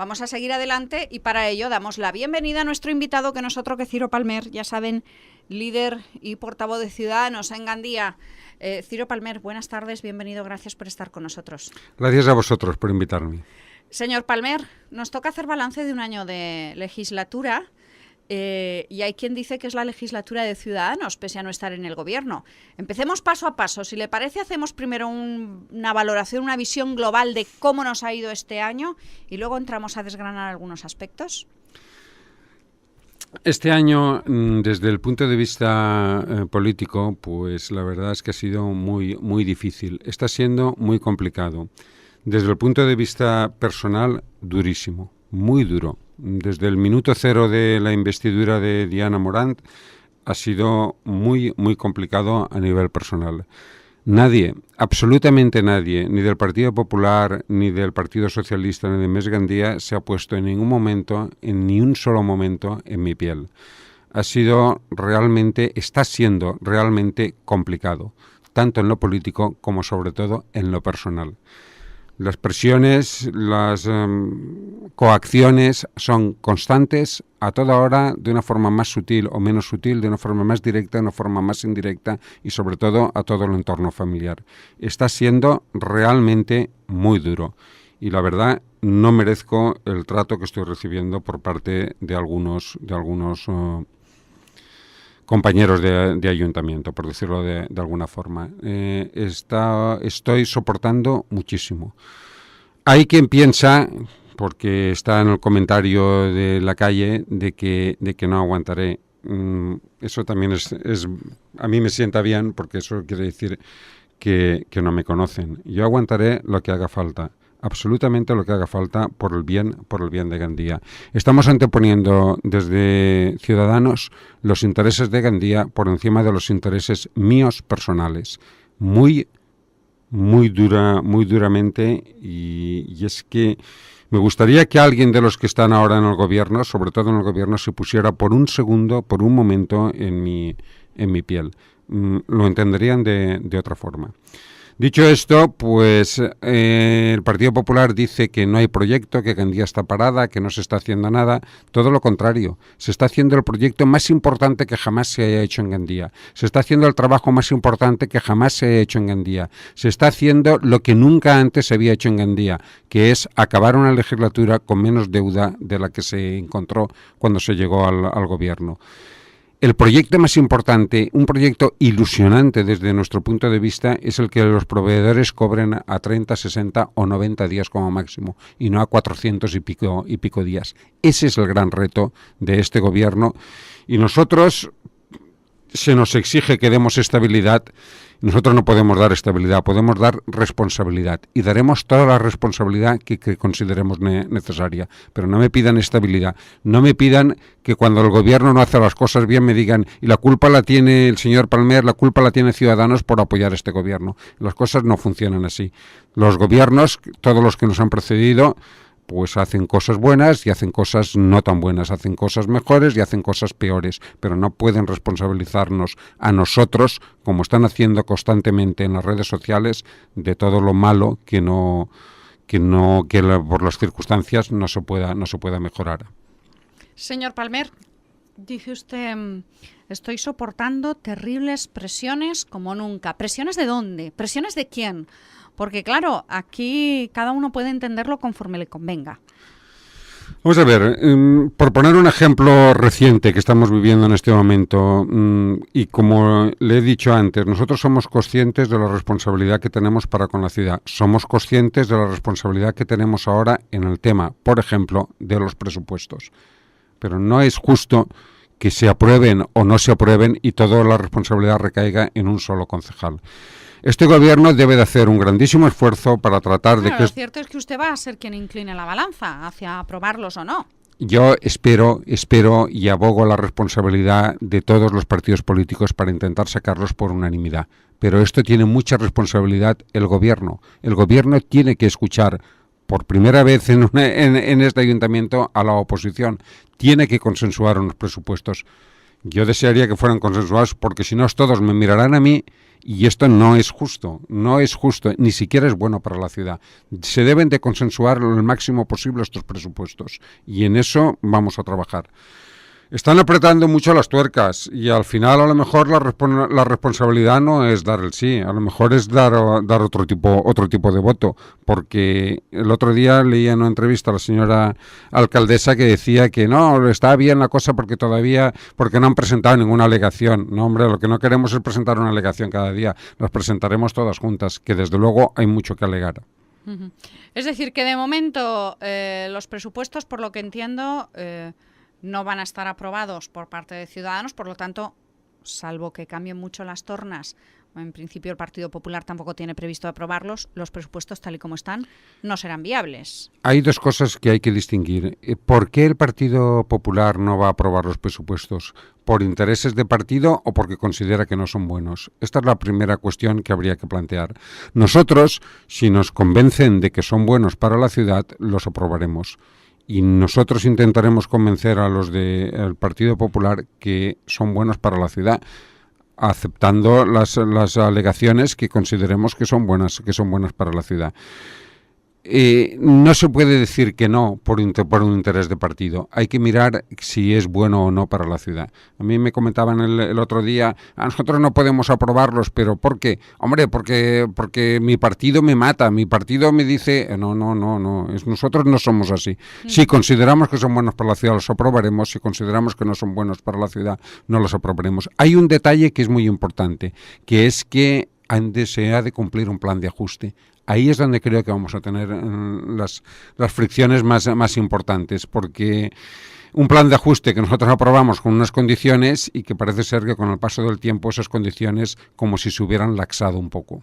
vamos a seguir adelante y para ello damos la bienvenida a nuestro invitado, que no es otro que Ciro Palmer, ya saben, líder y portavoz de Ciudadanos en Gandía. Ciro Palmer, buenas tardes, bienvenido, gracias por estar con nosotros. Gracias a vosotros por invitarme. Señor Palmer, nos toca hacer balance de un año de legislatura. Y hay quien dice que es la legislatura de Ciudadanos, pese a no estar en el gobierno. Empecemos paso a paso. Si le parece, hacemos primero una valoración, una visión global de cómo nos ha ido este año y luego entramos a desgranar algunos aspectos. Este año, desde el punto de vista político, pues la verdad es que ha sido muy difícil. Está siendo muy complicado. Desde el punto de vista personal, durísimo, muy duro. Desde el minuto cero de la investidura de Diana Morant ha sido muy complicado a nivel personal. Nadie, absolutamente nadie, ni del Partido Popular, ni del Partido Socialista, ni de Més Gandía, se ha puesto en ningún momento, en ni un solo momento, en mi piel. Está siendo realmente complicado, tanto en lo político como sobre todo en lo personal. Las presiones, las coacciones son constantes a toda hora, de una forma más sutil o menos sutil, de una forma más directa, de una forma más indirecta y sobre todo a todo el entorno familiar. Está siendo realmente muy duro y la verdad no merezco el trato que estoy recibiendo por parte de algunos compañeros de ayuntamiento, por decirlo de alguna forma. Estoy soportando muchísimo. Hay quien piensa, porque está en el comentario de la calle, de que no aguantaré. Eso también a mí me sienta bien, porque eso quiere decir que no me conocen. Yo aguantaré lo que haga falta. Absolutamente lo que haga falta por el bien de Gandía. Estamos anteponiendo desde Ciudadanos los intereses de Gandía por encima de los intereses míos personales. Muy duramente y es que me gustaría que alguien de los que están ahora en el gobierno, sobre todo en el gobierno, se pusiera por un segundo, por un momento en mi piel. Lo entenderían de otra forma. Dicho esto, pues el Partido Popular dice que no hay proyecto, que Gandía está parada, que no se está haciendo nada. Todo lo contrario, se está haciendo el proyecto más importante que jamás se haya hecho en Gandía. Se está haciendo el trabajo más importante que jamás se haya hecho en Gandía. Se está haciendo lo que nunca antes se había hecho en Gandía, que es acabar una legislatura con menos deuda de la que se encontró cuando se llegó al gobierno. El proyecto más importante, un proyecto ilusionante desde nuestro punto de vista, es el que los proveedores cobren a 30, 60 o 90 días como máximo y no a 400 y pico días. Ese es el gran reto de este gobierno y nosotros se nos exige que demos estabilidad. Nosotros no podemos dar estabilidad, podemos dar responsabilidad y daremos toda la responsabilidad que consideremos necesaria. Pero no me pidan estabilidad, no me pidan que cuando el gobierno no hace las cosas bien me digan y la culpa la tiene el señor Palmer, la culpa la tiene Ciudadanos por apoyar este gobierno. Las cosas no funcionan así. Los gobiernos, todos los que nos han precedido, pues hacen cosas buenas y hacen cosas no tan buenas, hacen cosas mejores y hacen cosas peores, pero no pueden responsabilizarnos a nosotros, como están haciendo constantemente en las redes sociales, de todo lo malo que por las circunstancias no se pueda mejorar. Señor Palmer, dice usted, estoy soportando terribles presiones como nunca. ¿Presiones de dónde? ¿Presiones de quién? Porque claro, aquí cada uno puede entenderlo conforme le convenga. Vamos a ver, por poner un ejemplo reciente que estamos viviendo en este momento, y como le he dicho antes, nosotros somos conscientes de la responsabilidad que tenemos para con la ciudad. Somos conscientes de la responsabilidad que tenemos ahora en el tema, por ejemplo, de los presupuestos. Pero no es justo que se aprueben o no se aprueben y toda la responsabilidad recaiga en un solo concejal. Este gobierno debe de hacer un grandísimo esfuerzo para tratar de que... Lo cierto es que usted va a ser quien incline la balanza hacia aprobarlos o no. Yo espero y abogo la responsabilidad de todos los partidos políticos para intentar sacarlos por unanimidad. Pero esto tiene mucha responsabilidad el gobierno. El gobierno tiene que escuchar por primera vez en este ayuntamiento a la oposición. Tiene que consensuar unos presupuestos. Yo desearía que fueran consensuados, porque si no todos me mirarán a mí y esto no es justo, ni siquiera es bueno para la ciudad. Se deben de consensuar el máximo posible estos presupuestos y en eso vamos a trabajar. Están apretando mucho las tuercas y al final a lo mejor la responsabilidad no es dar el sí, a lo mejor es dar otro tipo de voto, porque el otro día leía en una entrevista a la señora alcaldesa que decía que no, está bien la cosa porque no han presentado ninguna alegación. No, hombre, lo que no queremos es presentar una alegación cada día, las presentaremos todas juntas, que desde luego hay mucho que alegar. Es decir, que de momento los presupuestos, por lo que entiendo, no van a estar aprobados por parte de Ciudadanos, por lo tanto, salvo que cambien mucho las tornas, en principio el Partido Popular tampoco tiene previsto aprobarlos, los presupuestos tal y como están no serán viables. Hay dos cosas que hay que distinguir. ¿Por qué el Partido Popular no va a aprobar los presupuestos? ¿Por intereses de partido o porque considera que no son buenos? Esta es la primera cuestión que habría que plantear. Nosotros, si nos convencen de que son buenos para la ciudad, los aprobaremos. Y nosotros intentaremos convencer a los del Partido Popular que son buenos para la ciudad, aceptando las alegaciones que consideremos que son buenas para la ciudad. No se puede decir que no por un interés de partido. Hay que mirar si es bueno o no para la ciudad. A mí me comentaban el otro día, a nosotros no podemos aprobarlos, pero ¿por qué? Hombre, porque mi partido me mata, mi partido me dice, no, nosotros no somos así. Si consideramos que son buenos para la ciudad, los aprobaremos. Si consideramos que no son buenos para la ciudad, no los aprobaremos. Hay un detalle que es muy importante, que es que se ha de cumplir un plan de ajuste. Ahí es donde creo que vamos a tener las fricciones más importantes, porque un plan de ajuste que nosotros aprobamos con unas condiciones y que parece ser que con el paso del tiempo esas condiciones como si se hubieran laxado un poco.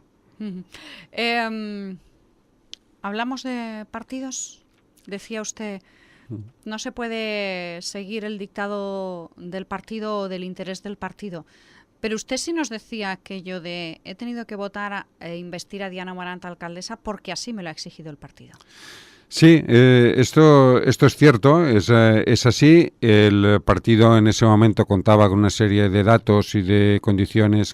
Hablamos de partidos, decía usted, no se puede seguir el dictado del partido o del interés del partido. Pero usted sí nos decía aquello de he tenido que votar e investir a Diana Morant alcaldesa porque así me lo ha exigido el partido. Sí, esto es cierto, es así. El partido en ese momento contaba con una serie de datos y de condiciones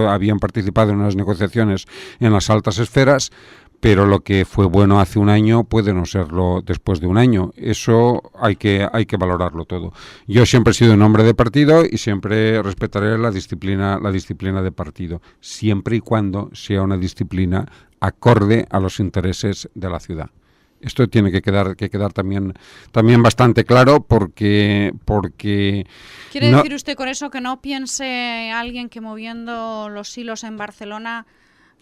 habían participado en unas negociaciones en las altas esferas, pero lo que fue bueno hace un año puede no serlo después de un año. Eso hay que valorarlo todo. Yo siempre he sido un hombre de partido y siempre respetaré la disciplina de partido, siempre y cuando sea una disciplina acorde a los intereses de la ciudad. Esto tiene que quedar también bastante claro porque ¿Quiere decir usted con eso que no piense alguien que moviendo los hilos en Barcelona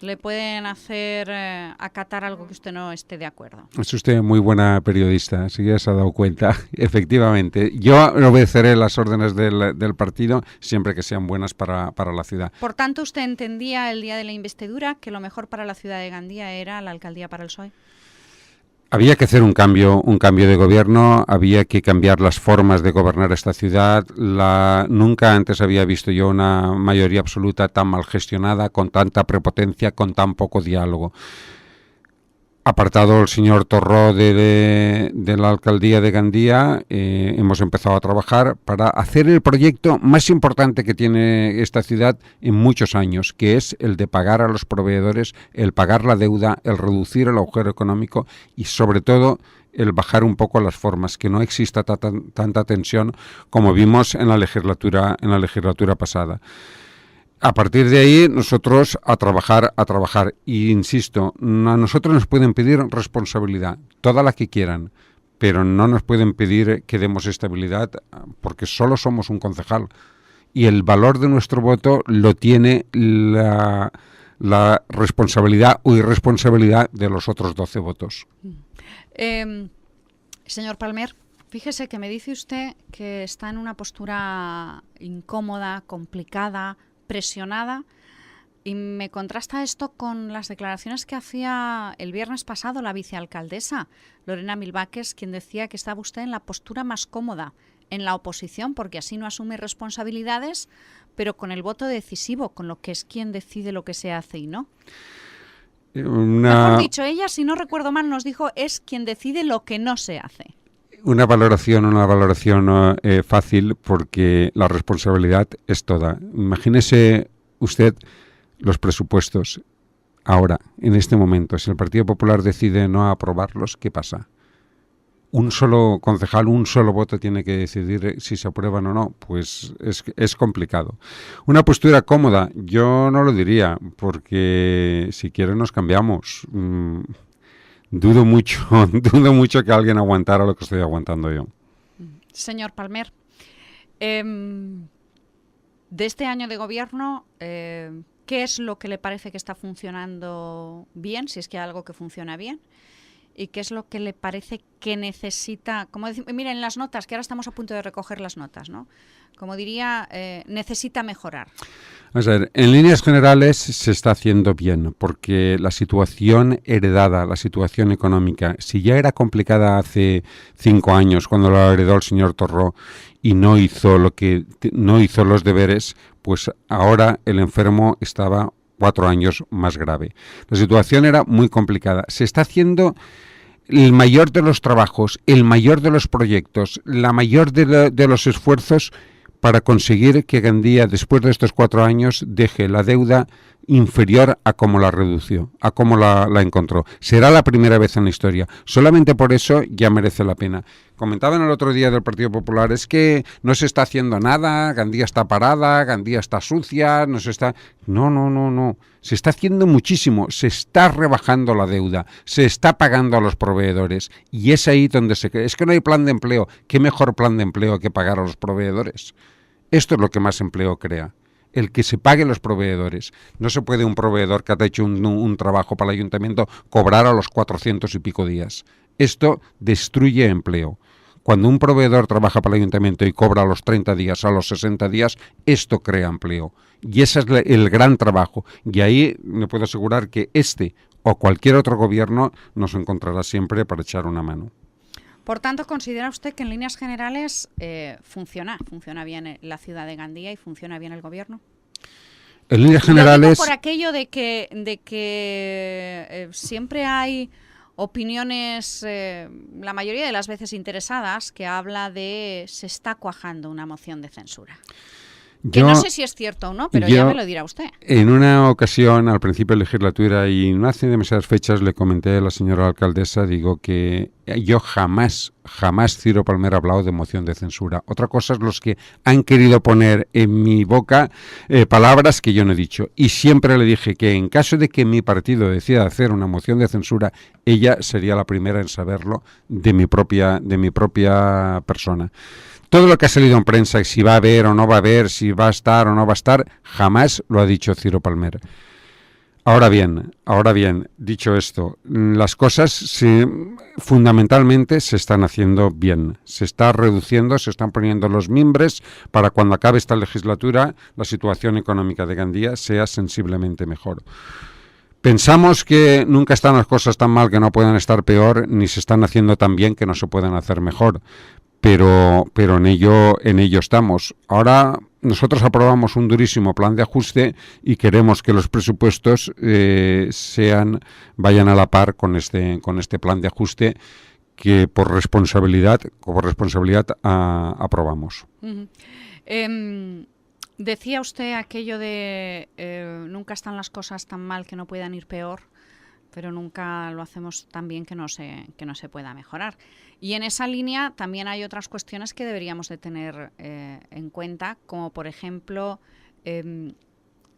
le pueden hacer acatar algo que usted no esté de acuerdo? Es usted muy buena periodista, si ya se ha dado cuenta. Efectivamente, yo obedeceré las órdenes del partido siempre que sean buenas para la ciudad. Por tanto, ¿usted entendía el día de la investidura que lo mejor para la ciudad de Gandía era la alcaldía para el PSOE? Había que hacer un cambio de gobierno, había que cambiar las formas de gobernar esta ciudad. Nunca antes había visto yo una mayoría absoluta tan mal gestionada, con tanta prepotencia, con tan poco diálogo. Apartado el señor Torró de la alcaldía de Gandía, hemos empezado a trabajar para hacer el proyecto más importante que tiene esta ciudad en muchos años, que es el de pagar a los proveedores, el pagar la deuda, el reducir el agujero económico y sobre todo el bajar un poco las formas, que no exista tanta tensión como vimos en la legislatura pasada. A partir de ahí, nosotros a trabajar. Y insisto, a nosotros nos pueden pedir responsabilidad, toda la que quieran, pero no nos pueden pedir que demos estabilidad porque solo somos un concejal. Y el valor de nuestro voto lo tiene la responsabilidad o irresponsabilidad de los otros 12 votos. Señor Palmer, fíjese que me dice usted que está en una postura incómoda, complicada, presionada, y me contrasta esto con las declaraciones que hacía el viernes pasado la vicealcaldesa Lorena Milbáquez, quien decía que estaba usted en la postura más cómoda, en la oposición, porque así no asume responsabilidades, pero con el voto decisivo, con lo que es quien decide lo que se hace y no. Mejor dicho, ella, si no recuerdo mal, nos dijo es quien decide lo que no se hace. una valoración fácil, porque la responsabilidad es toda. Imagínese usted los presupuestos ahora, en este momento. Si el Partido Popular decide no aprobarlos, ¿qué pasa? Un solo concejal, un solo voto tiene que decidir si se aprueban o no. Pues es complicado. Una postura cómoda, yo no lo diría, porque si quieren nos cambiamos. Dudo mucho que alguien aguantara lo que estoy aguantando yo. Señor Palmer, de este año de gobierno, ¿qué es lo que le parece que está funcionando bien, si es que hay algo que funciona bien? ¿Y qué es lo que le parece que necesita? Como miren las notas, que ahora estamos a punto de recoger las notas, ¿no? Como diría, necesita mejorar. Vamos a ver, en líneas generales se está haciendo bien, porque la situación heredada, la situación económica, si ya era complicada hace 5 años, cuando lo heredó el señor Torró y no hizo los deberes, pues ahora el enfermo estaba 4 años más grave. La situación era muy complicada. Se está haciendo el mayor de los trabajos, el mayor de los proyectos, la mayor de los esfuerzos para conseguir que Gandía, después de estos 4 años, deje la deuda inferior a cómo la redució, a cómo la encontró. Será la primera vez en la historia. Solamente por eso ya merece la pena. Comentaban el otro día del Partido Popular, es que no se está haciendo nada, Gandía está parada, Gandía está sucia, no se está... No. Se está haciendo muchísimo, se está rebajando la deuda, se está pagando a los proveedores, y es ahí donde se cree. Es que no hay plan de empleo. ¿Qué mejor plan de empleo que pagar a los proveedores? Esto es lo que más empleo crea. El que se pague los proveedores. No se puede un proveedor que ha hecho un trabajo para el ayuntamiento cobrar a los 400 y pico días. Esto destruye empleo. Cuando un proveedor trabaja para el ayuntamiento y cobra a los 30 días, a los 60 días, esto crea empleo. Y ese es el gran trabajo. Y ahí me puedo asegurar que este o cualquier otro gobierno nos encontrará siempre para echar una mano. Por tanto, ¿considera usted que en líneas generales funciona bien la ciudad de Gandía y funciona bien el gobierno? En líneas generales... Lo digo por aquello de que siempre hay opiniones, la mayoría de las veces interesadas, que habla de se está cuajando una moción de censura. Que no sé si es cierto o no, pero ya me lo dirá usted. En una ocasión, al principio de la legislatura, y no hace demasiadas fechas, le comenté a la señora alcaldesa, digo que yo jamás Ciro Palmer ha hablado de moción de censura. Otra cosa es los que han querido poner en mi boca palabras que yo no he dicho. Y siempre le dije que en caso de que mi partido decida hacer una moción de censura, ella sería la primera en saberlo de mi propia persona. Todo lo que ha salido en prensa, si va a haber o no va a haber, si va a estar o no va a estar, jamás lo ha dicho Ciro Palmer. Ahora bien, dicho esto, las cosas fundamentalmente se están haciendo bien. Se está reduciendo, se están poniendo los mimbres para cuando acabe esta legislatura la situación económica de Gandía sea sensiblemente mejor. Pensamos que nunca están las cosas tan mal que no puedan estar peor, ni se están haciendo tan bien que no se puedan hacer mejor. Pero en ello estamos. Ahora nosotros aprobamos un durísimo plan de ajuste y queremos que los presupuestos vayan a la par con este plan de ajuste que por responsabilidad aprobamos. Uh-huh. Decía usted aquello de nunca están las cosas tan mal que no puedan ir peor, pero nunca lo hacemos tan bien que no se pueda mejorar. Y en esa línea también hay otras cuestiones que deberíamos de tener en cuenta, como por ejemplo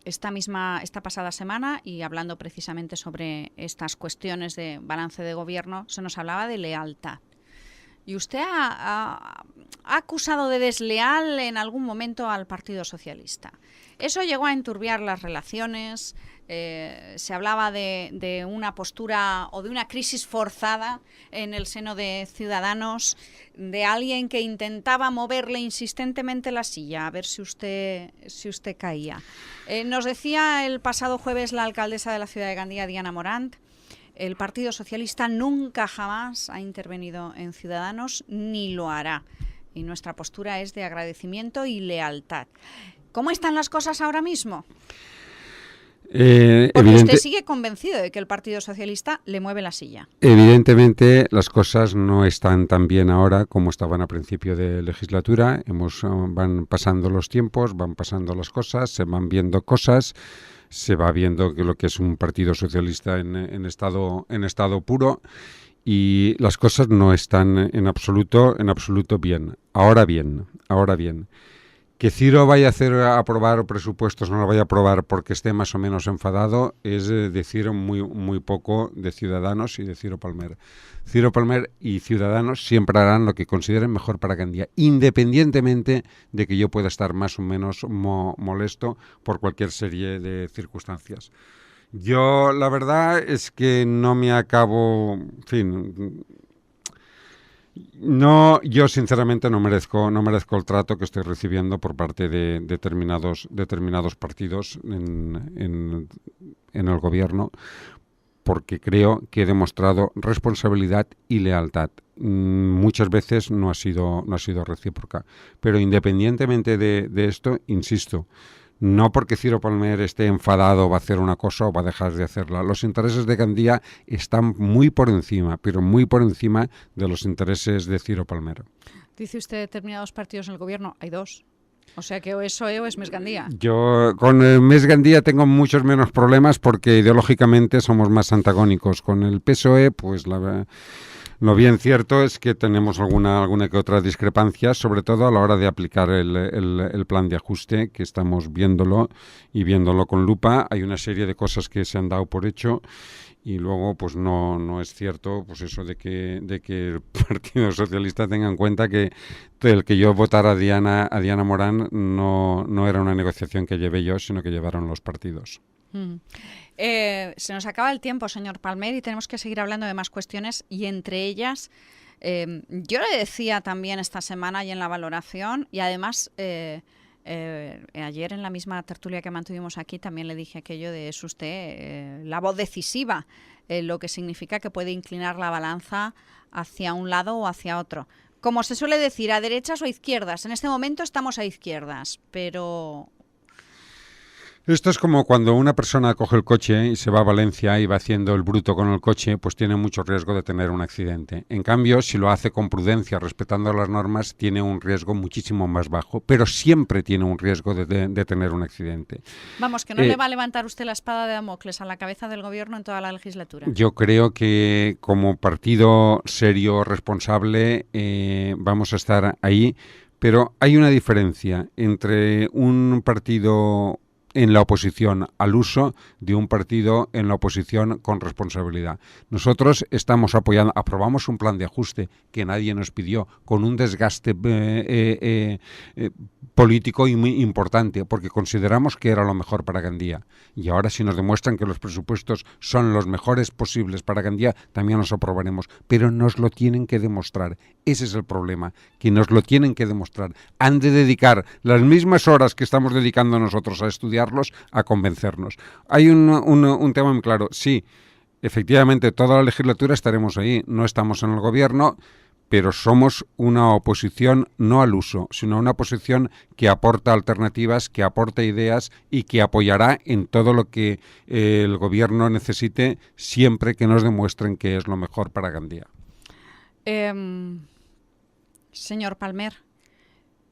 esta pasada semana, y hablando precisamente sobre estas cuestiones de balance de gobierno, se nos hablaba de lealtad. Y usted ha acusado de desleal en algún momento al Partido Socialista. Eso llegó a enturbiar las relaciones. Se hablaba de una postura o de una crisis forzada en el seno de Ciudadanos, de alguien que intentaba moverle insistentemente la silla a ver si usted caía. Nos decía el pasado jueves la alcaldesa de la ciudad de Gandía, Diana Morant, el Partido Socialista nunca jamás ha intervenido en Ciudadanos ni lo hará. Y nuestra postura es de agradecimiento y lealtad. ¿Cómo están las cosas ahora mismo? Porque usted sigue convencido de que el Partido Socialista le mueve la silla. Evidentemente las cosas no están tan bien ahora como estaban a principio de legislatura. Van pasando los tiempos, van pasando las cosas, se van viendo cosas, se va viendo que lo que es un Partido Socialista en estado puro, y las cosas no están en absoluto bien. Ahora bien. Que Ciro vaya a aprobar presupuestos, no lo vaya a aprobar porque esté más o menos enfadado, es decir muy poco de Ciudadanos y de Ciro Palmer. Ciro Palmer y Ciudadanos siempre harán lo que consideren mejor para Gandía, independientemente de que yo pueda estar más o menos molesto por cualquier serie de circunstancias. Yo, la verdad es que no me acabo, en fin... No, yo sinceramente no merezco el trato que estoy recibiendo por parte de determinados partidos en el gobierno, porque creo que he demostrado responsabilidad y lealtad. Muchas veces no ha sido recíproca, pero independientemente de esto, insisto, no porque Ciro Palmer esté enfadado va a hacer una cosa o va a dejar de hacerla. Los intereses de Gandía están muy por encima, pero muy por encima de los intereses de Ciro Palmer. Dice usted determinados partidos en el gobierno, hay dos. O sea que o es PSOE o es Més Gandía. Yo con Més Gandía tengo muchos menos problemas porque ideológicamente somos más antagónicos. Con el PSOE, pues lo bien cierto es que tenemos alguna que otra discrepancia, sobre todo a la hora de aplicar el plan de ajuste, que estamos viéndolo con lupa. Hay una serie de cosas que se han dado por hecho y luego pues no es cierto pues eso de que el Partido Socialista tenga en cuenta que el que yo votara a Diana Morán no era una negociación que llevé yo, sino que llevaron los partidos. Se nos acaba el tiempo, señor Palmer, y tenemos que seguir hablando de más cuestiones, y entre ellas, yo le decía también esta semana y en la valoración, y además ayer en la misma tertulia que mantuvimos aquí también le dije aquello de es usted la voz decisiva, lo que significa que puede inclinar la balanza hacia un lado o hacia otro. Como se suele decir, a derechas o a izquierdas. En este momento estamos a izquierdas, pero... Esto es como cuando una persona coge el coche y se va a Valencia y va haciendo el bruto con el coche, pues tiene mucho riesgo de tener un accidente. En cambio, si lo hace con prudencia, respetando las normas, tiene un riesgo muchísimo más bajo, pero siempre tiene un riesgo de tener un accidente. Vamos, que no le va a levantar usted la espada de Damocles a la cabeza del gobierno en toda la legislatura. Yo creo que como partido serio, responsable, vamos a estar ahí, pero hay una diferencia entre un partido en la oposición al uso de un partido en la oposición con responsabilidad. Nosotros estamos apoyando, aprobamos un plan de ajuste que nadie nos pidió, con un desgaste político y muy importante, porque consideramos que era lo mejor para Gandía. Y ahora si nos demuestran que los presupuestos son los mejores posibles para Gandía, también los aprobaremos. Pero nos lo tienen que demostrar. Ese es el problema, que nos lo tienen que demostrar. Han de dedicar las mismas horas que estamos dedicando nosotros a estudiarlos, a convencernos. Hay un tema muy claro. Sí, efectivamente, toda la legislatura estaremos ahí. No estamos en el gobierno, pero somos una oposición no al uso, sino una oposición que aporta alternativas, que aporta ideas y que apoyará en todo lo que el gobierno necesite, siempre que nos demuestren que es lo mejor para Gandía. Señor Palmer,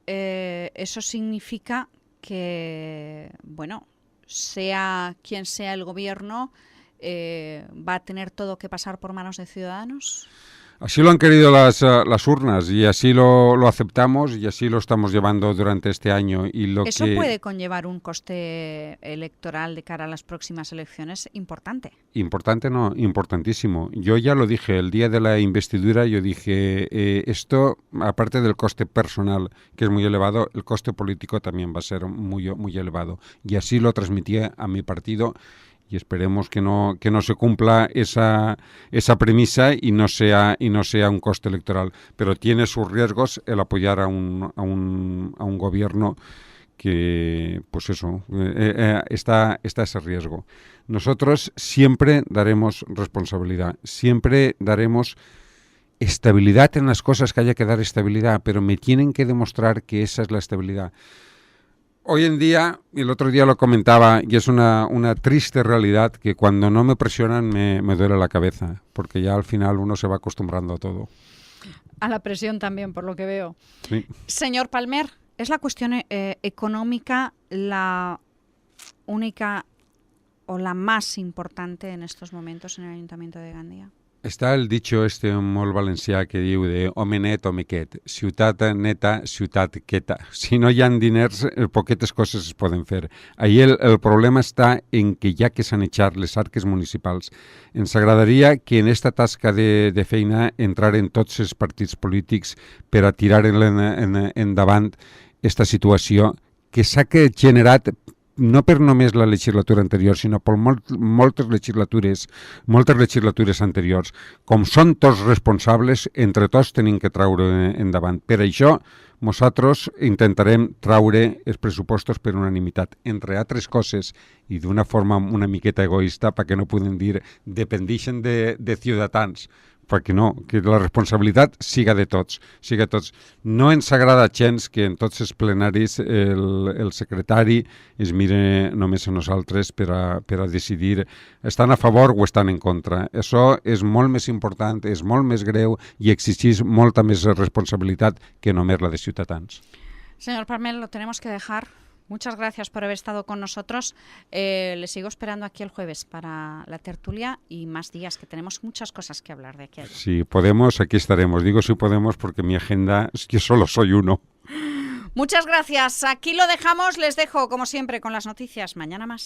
eso significa que, bueno, sea quien sea el gobierno, ¿va a tener todo que pasar por manos de Ciudadanos? Así lo han querido las urnas y así lo aceptamos y así lo estamos llevando durante este año. Y ¿Eso puede conllevar un coste electoral de cara a las próximas elecciones importante? Importante no, importantísimo. Yo ya lo dije, el día de la investidura yo dije, esto, aparte del coste personal, que es muy elevado, el coste político también va a ser muy, muy elevado. Y así lo transmití a mi partido. Y esperemos que no se cumpla esa premisa y no sea un coste electoral. Pero tiene sus riesgos el apoyar a un gobierno que, pues eso, está ese riesgo. Nosotros siempre daremos responsabilidad, siempre daremos estabilidad en las cosas que haya que dar estabilidad, pero me tienen que demostrar que esa es la estabilidad. Hoy en día, y el otro día lo comentaba, y es una triste realidad que cuando no me presionan me duele la cabeza, porque ya al final uno se va acostumbrando a todo. A la presión también, por lo que veo. Sí. Señor Palmer, ¿es la cuestión económica la única o la más importante en estos momentos en el Ayuntamiento de Gandía? Està el dicho molt valencià que diu de home net, home quet, ciutat neta, ciutat queta. Si no hi ha diners, poquetes coses es poden fer. Ahí el problema està en que ja que s'han eixat les arques municipals, ens agradaria que en esta tasca de feina entraren tots els partits polítics per a tirar endavant esta situació que s'ha generat no per només la legislatura anterior, sinó per moltes legislatures anteriors. Com són tots responsables, entre tots tenim que treure endavant. Per això, nosaltres intentarem treure els pressupostos per unanimitat, entre altres coses, i d'una forma una miqueta egoista, perquè no podem dir dependixen de Ciutadans, perquè no, que la responsabilitat siga de tots. No ens agrada gens que en tots els plenaris el secretari es mire només a nosaltres per a decidir estan a favor o estan en contra. Això és molt més important, és molt més greu i exigeix molta més responsabilitat que només la de Ciutadans. Señor Palmer, lo tenemos que dejar. Muchas gracias por haber estado con nosotros. Le sigo esperando aquí el jueves para la tertulia y más días, que tenemos muchas cosas que hablar de aquí a allá. Si podemos, aquí estaremos. Digo si podemos porque mi agenda es que solo soy uno. Muchas gracias. Aquí lo dejamos. Les dejo, como siempre, con las noticias. Mañana más.